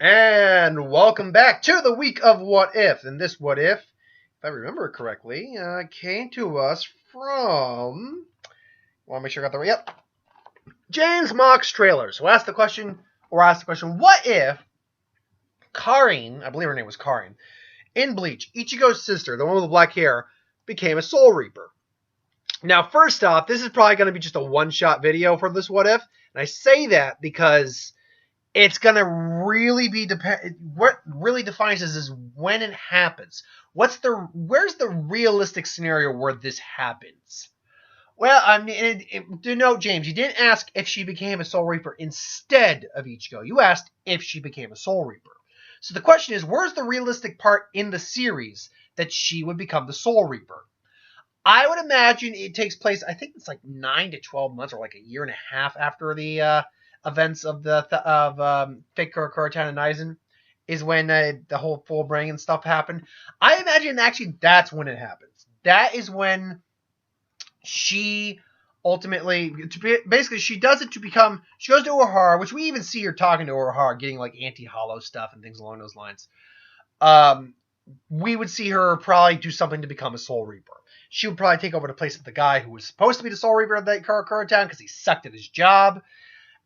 And welcome back to the week of What If. And this What If I remember correctly, came to us from. I want to make sure I got the right. Yep. James Mock's Trailers. So asked the question, what if Karin, I believe her name was Karin, in Bleach, Ichigo's sister, the one with the black hair, became a Soul Reaper? Now, first off, this is probably going to be just a one-shot video for this What If. And I say that because it's going to really be what really defines this is when it happens. Where's the realistic scenario where this happens? Well, I mean, to note, James, you didn't ask if she became a Soul Reaper instead of Ichigo. You asked if she became a Soul Reaper. So the question is, where's the realistic part in the series that she would become the Soul Reaper? I would imagine it takes place, I think it's like 9 to 12 months or like a year and a half after the events of Fake Kurotan and Aizen is when the whole full brain and stuff happened. I imagine actually that's when it happens. That is when she ultimately, basically, she does it to become, she goes to Ohara, which we even see her talking to Ohara, getting like anti-hollow stuff and things along those lines. We would see her probably do something to become a Soul Reaper. She would probably take over the place of the guy who was supposed to be the Soul Reaper of that Kurotan because he sucked at his job.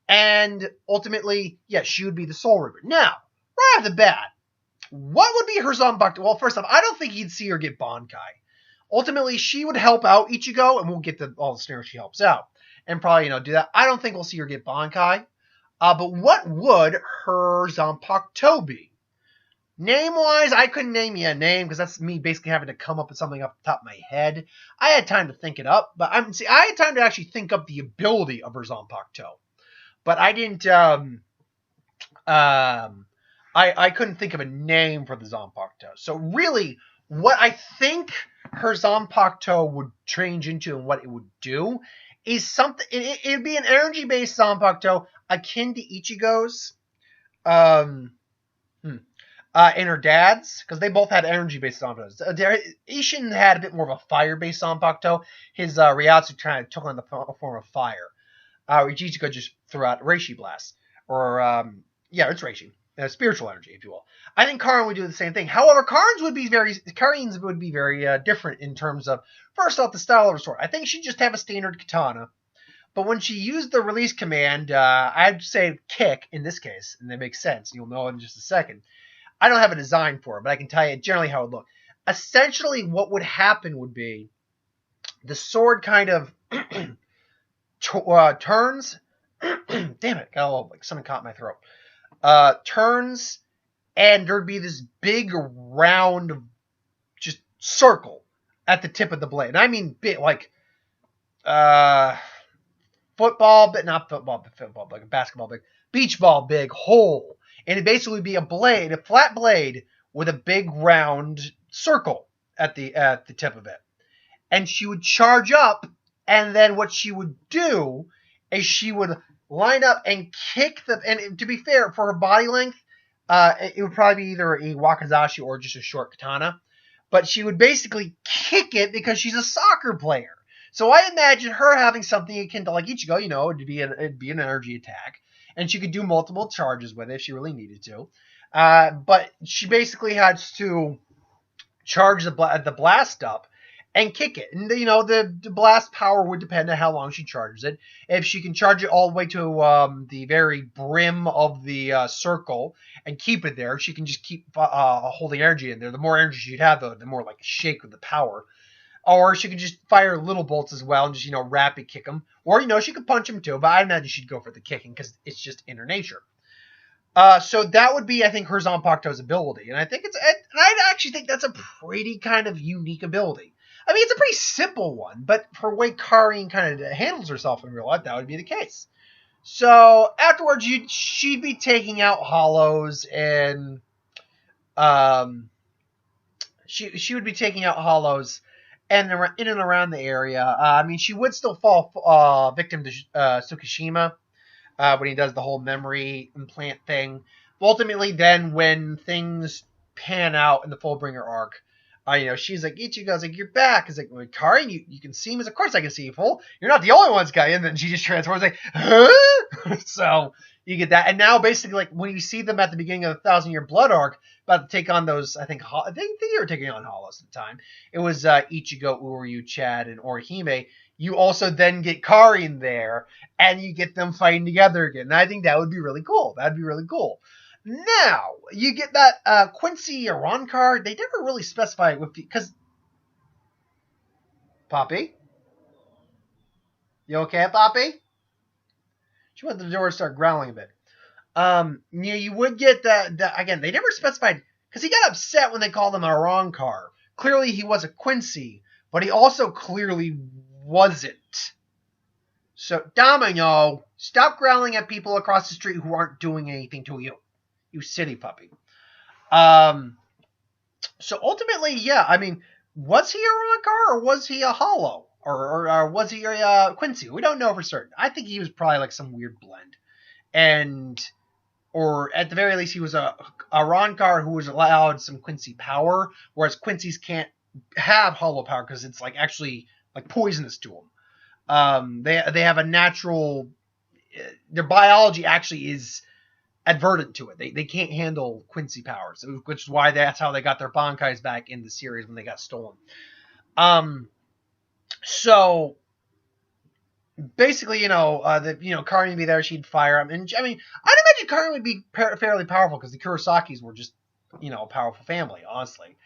And ultimately, yes, she would be the Soul Reaper. Now, right off the bat, what would be her Zanpakuto? Well, first off, I don't think you'd see her get Bankai. Ultimately, she would help out Ichigo, and we'll get all the scenarios she helps out. And probably, do that. I don't think we'll see her get Bankai. But what would her Zanpakuto be? Name-wise, I couldn't name you a name, because that's me basically having to come up with something off the top of my head. I had time to think it up, but I had time to actually think up the ability of her Zanpakuto. But I didn't, I couldn't think of a name for the Zanpakuto. So really, what I think her Zanpakuto would change into and what it would do is something, it'd be an energy-based Zanpakuto akin to Ichigo's, and her dad's, because they both had energy-based Zanpakutos. Ishin had a bit more of a fire-based Zanpakuto. His Ryatsu kind of took on the form of fire. Ichigo just threw out Reishi Blast. Or, it's Reishi. Spiritual energy, if you will. I think Karin would do the same thing. However, Karin's would be very different in terms of, first off, the style of her sword. I think she'd just have a standard katana. But when she used the release command, I'd say kick in this case, and that makes sense. You'll know in just a second. I don't have a design for it, but I can tell you generally how it would look. Essentially, what would happen would be the sword kind of turns. Damn it! Something caught my throat. Turns, and there'd be this big round, just circle at the tip of the blade. And I mean big, like football, but not football, like a basketball big, beach ball big hole. And it basically would be a flat blade with a big round circle at the tip of it. And she would charge up, and then what she would do is she would line up and kick and to be fair, for her body length, it would probably be either a wakizashi or just a short katana. But she would basically kick it because she's a soccer player. So I imagine her having something akin to like Ichigo, it'd be an energy attack. And she could do multiple charges with it if she really needed to. But she basically has to charge the blast up and kick it. And, the blast power would depend on how long she charges it. If she can charge it all the way to the very brim of the circle and keep it there, she can just keep holding energy in there. The more energy she'd have, the more like shake with the power. Or she could just fire little bolts as well and just, rapid kick them. Or, she could punch them too, but I imagine she'd go for the kicking because it's just in her nature. So that would be, I think, her Zanpakuto's ability. And I actually think that's a pretty kind of unique ability. I mean, it's a pretty simple one, but for the way Karin kind of handles herself in real life, that would be the case. So afterwards, she'd be taking out hollows and she would be taking out hollows and in and around the area. I mean, she would still fall victim to Tsukishima when he does the whole memory implant thing. Ultimately, then, when things pan out in the Fullbringer arc, she's like, Ichigo's like, you're back. It's like, well, Karin, you can see him. As, of course I can see you, fool. You're not the only one's guy. And then she just transforms like, huh? So, You get that, and now basically, like when you see them at the beginning of the 1,000-Year Blood arc, about to take on those, I think they were taking on Hollows at the time. It was Ichigo, Uryu, Chad, and Orihime. You also then get Karin there, and you get them fighting together again. And I think that would be really cool. That'd be really cool. Now you get that Quincy Iran card. They never really specify with because Poppy, you okay, Poppy? She went to the door and started growling a bit. You would get that again. They never specified because he got upset when they called him a wrong car. Clearly, he was a Quincy, but he also clearly wasn't. So, Domino, stop growling at people across the street who aren't doing anything to you. You silly puppy. So ultimately, yeah, I mean, was he a wrong car or was he a hollow? Or was he a Quincy? We don't know for certain. I think he was probably like some weird blend. Or at the very least, he was a Ronkar who was allowed some Quincy power, whereas Quincy's can't have hollow power because it's like actually like poisonous to them. They have a natural, their biology actually is advertent to it. They can't handle Quincy powers, which is why that's how they got their Bankais back in the series when they got stolen. So basically, Karin would be there, she'd fire him. And I mean, I'd imagine Karin would be fairly powerful because the Kurosakis were just, a powerful family, honestly.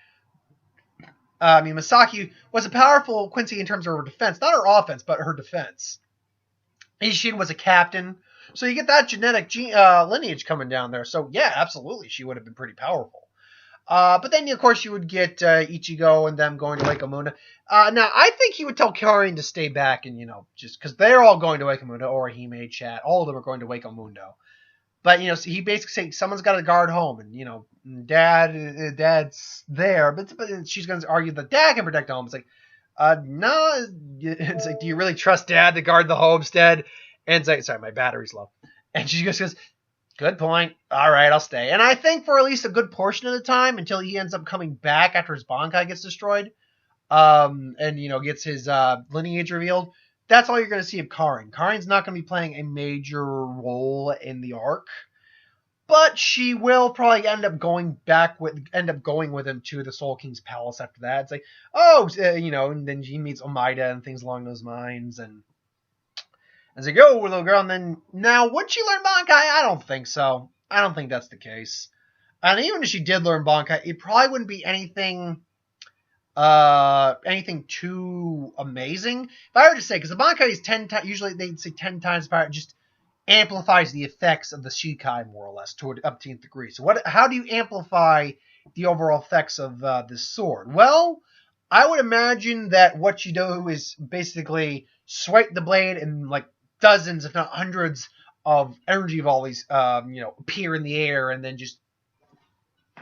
I mean, Masaki was a powerful Quincy in terms of her defense. Not her offense, but her defense. Ishin was a captain. So you get that genetic lineage coming down there. So, yeah, absolutely, she would have been pretty powerful. But then, of course, you would get Ichigo and them going to Lake Amuna. Now, I think he would tell Karin to stay back and, just because they're all going to Wake Amuna, Orihime, Chat, all of them are going to Wake Amundo. But, so he basically saying someone's got to guard home and, Dad's there. But she's going to argue that Dad can protect the home. It's like, no. It's like, do you really trust Dad to guard the homestead? And it's like, sorry, my battery's low. And she just goes, good point. All right, I'll stay. And I think for at least a good portion of the time until he ends up coming back after his Bankai gets destroyed and, gets his lineage revealed, that's all you're going to see of Karin. Karin's not going to be playing a major role in the arc, but she will probably end up going with him to the Soul King's palace after that. It's like, and then she meets Omaida and things along those lines, and it's like, oh, little girl, and then, now, would she learn Bankai? I don't think so. I don't think that's the case. And even if she did learn Bankai, it probably wouldn't be anything too amazing. If I were to say, because the Bankai is 10 times, usually they'd say 10 times power, it just amplifies the effects of the Shikai, more or less, to an upteenth degree. So how do you amplify the overall effects of this sword? Well, I would imagine that what you do is basically swipe the blade and, like, dozens, if not hundreds, of energy volleys, appear in the air, and then just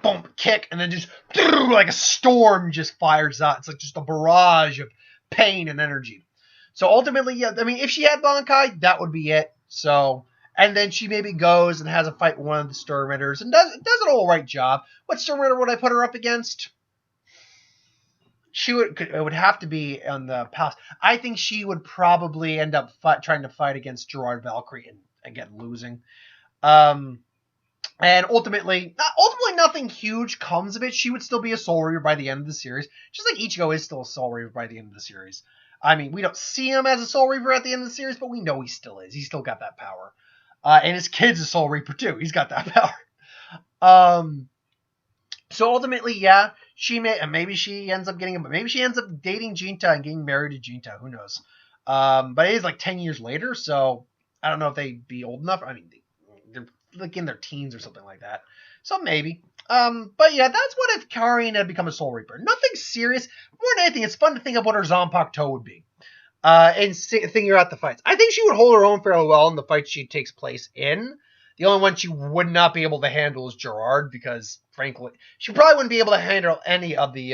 bump, kick, and then just like a storm just fires out. It's like just a barrage of pain and energy. So ultimately, yeah, I mean, if she had Bankai, that would be it. So, and then she maybe goes and has a fight with one of the Sturmritters and does an all right job. What Sturmritter would I put her up against? It would have to be on the palace. I think she would probably end up trying to fight against Gerard Valkyrie and again losing. And ultimately nothing huge comes of it. She would still be a Soul Reaver by the end of the series, just like Ichigo is still a Soul Reaver by the end of the series. I mean, we don't see him as a Soul Reaver at the end of the series, but we know he still is. He's still got that power. And his kid's a Soul Reaper too. He's got that power. So ultimately, yeah, maybe she ends up dating Jinta and getting married to Jinta. Who knows? But it is like 10 years later, so I don't know if they'd be old enough. I mean, they're like in their teens or something like that. So maybe. But yeah, that's what if Karin had become a Soul Reaper. Nothing serious. More than anything, it's fun to think of what her Zanpakuto would be. And figure out the fights. I think she would hold her own fairly well in the fights she takes place in. The only one she would not be able to handle is Gerard, because, frankly, she probably wouldn't be able to handle any of the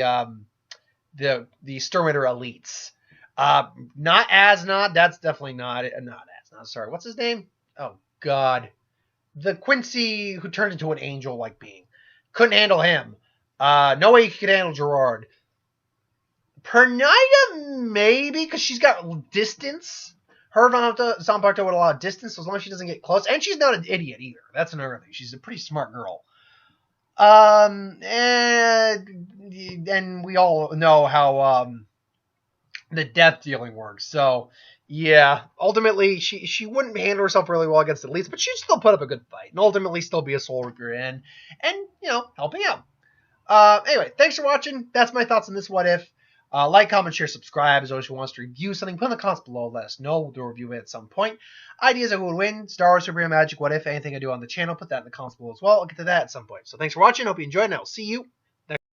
Sturmritter elites. Not Asnod. That's definitely not Asnod. Sorry, what's his name? Oh, God. The Quincy who turned into an angel-like being. Couldn't handle him. No way he could handle Gerard. Pernida, maybe, because she's got distance. Her Zanpakuto with a lot of distance, so as long as she doesn't get close. And she's not an idiot either. That's another thing. She's a pretty smart girl. And we all know how the death dealing works. So yeah, ultimately she wouldn't handle herself really well against elites, but she'd still put up a good fight and ultimately still be a soul reaper and helping out. Anyway, thanks for watching. That's my thoughts on this What If. Like, comment, share, subscribe. As always, who wants to review something, put in the comments below. Let us know. We'll do a review of it at some point. Ideas of who would win, Star Wars, Superhero Magic, What If, anything I do on the channel, put that in the comments below as well. I'll get to that at some point. So thanks for watching. Hope you enjoyed, and I'll see you